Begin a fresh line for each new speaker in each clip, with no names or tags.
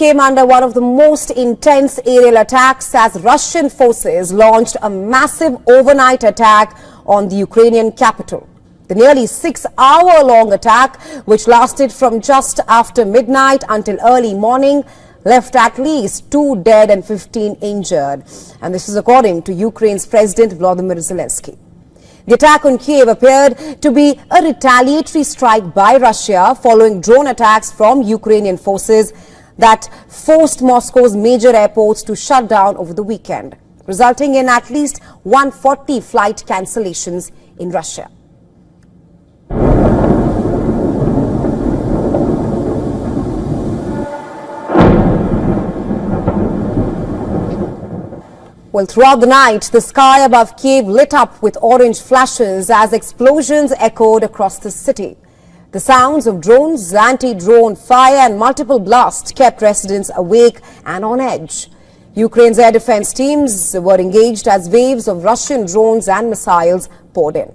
came under one of the most intense aerial attacks as Russian forces launched a massive overnight attack on the Ukrainian capital. The nearly 6-hour-long attack, which lasted from just after midnight until early morning, left at least 2 dead and 15 injured. And this is according to Ukraine's President Volodymyr Zelensky. The attack on Kyiv appeared to be a retaliatory strike by Russia following drone attacks from Ukrainian forces that forced Moscow's major airports to shut down over the weekend, resulting in at least 140 flight cancellations in Russia. Well, throughout the night, the sky above Kyiv lit up with orange flashes as explosions echoed across the city. The sounds of drones, anti-drone fire and multiple blasts kept residents awake and on edge. Ukraine's air defense teams were engaged as waves of Russian drones and missiles poured in.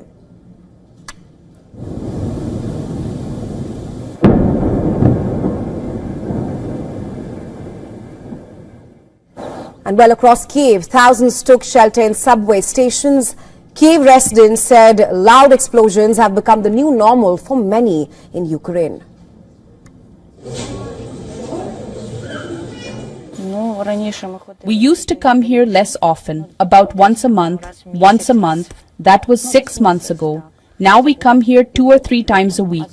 And well across Kyiv, thousands took shelter in subway stations. Kyiv residents said loud explosions have become the new normal for many in Ukraine.
We used to come here less often, about once a month. That was 6 months ago. Now we come here 2 or 3 times a week.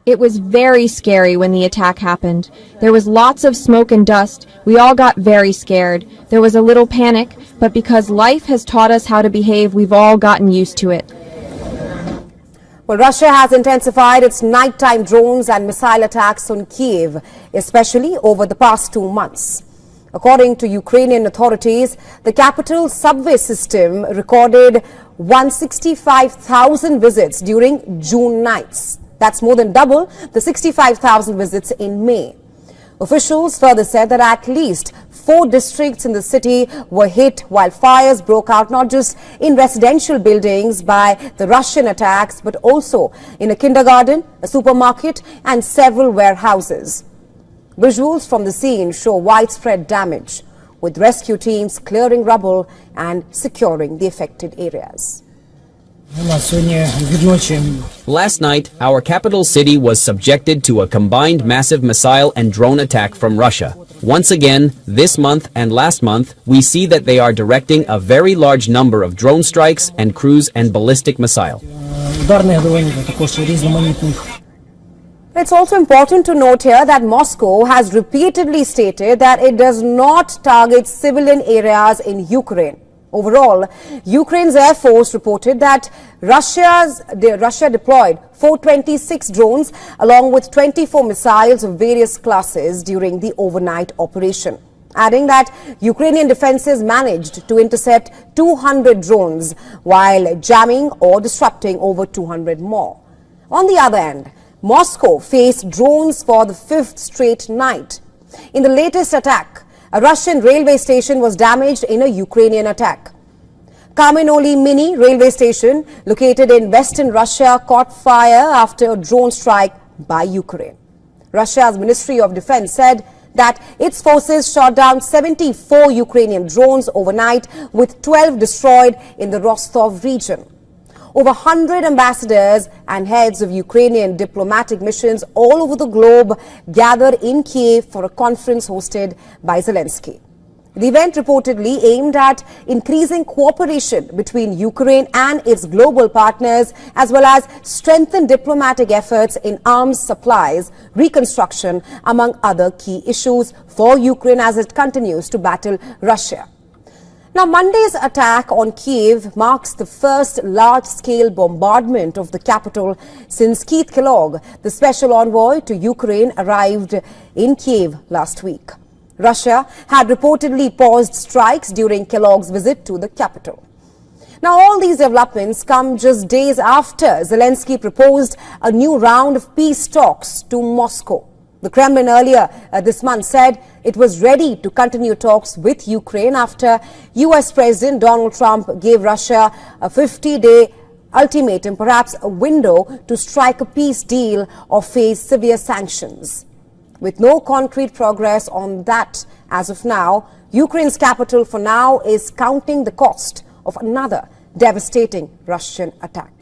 It was very scary when the attack happened. There was lots of smoke and dust. We all got very scared. There was a little panic, but because life has taught us how to behave, we've all gotten used to it.
Well, Russia has intensified its nighttime drones and missile attacks on Kyiv, especially over the past 2 months. According to Ukrainian authorities, the capital's subway system recorded 165,000 visits during June nights. That's more than double the 65,000 visits in May. Officials further said that at least 4 districts in the city were hit while fires broke out not just in residential buildings by the Russian attacks, but also in a kindergarten, a supermarket and several warehouses. Visuals from the scene show widespread damage, with rescue teams clearing rubble and securing the affected areas.
Last night, our capital city was subjected to a combined massive missile and drone attack from Russia. Once again, this month and last month, we see that they are directing a very large number of drone strikes and cruise and ballistic missile.
It's also important to note here that Moscow has repeatedly stated that it does not target civilian areas in Ukraine. Overall, Ukraine's Air Force reported that Russia deployed 426 drones along with 24 missiles of various classes during the overnight operation, adding that Ukrainian defenses managed to intercept 200 drones while jamming or disrupting over 200 more. On the other hand, Moscow faced drones for the 5th straight night. In the latest attack, a Russian railway station was damaged in a Ukrainian attack. Kamenoli Mini railway station, located in western Russia, caught fire after a drone strike by Ukraine. Russia's Ministry of Defense said that its forces shot down 74 Ukrainian drones overnight, with 12 destroyed in the Rostov region. Over 100 ambassadors and heads of Ukrainian diplomatic missions all over the globe gathered in Kyiv for a conference hosted by Zelensky. The event reportedly aimed at increasing cooperation between Ukraine and its global partners, as well as strengthen diplomatic efforts in arms supplies, reconstruction, among other key issues for Ukraine as it continues to battle Russia. Now, Monday's attack on Kyiv marks the first large-scale bombardment of the capital since Keith Kellogg, the special envoy to Ukraine, arrived in Kyiv last week. Russia had reportedly paused strikes during Kellogg's visit to the capital. Now, all these developments come just days after Zelensky proposed a new round of peace talks to Moscow. The Kremlin earlier this month said it was ready to continue talks with Ukraine after U.S. President Donald Trump gave Russia a 50-day ultimatum, perhaps a window to strike a peace deal or face severe sanctions. With no concrete progress on that as of now, Ukraine's capital for now is counting the cost of another devastating Russian attack.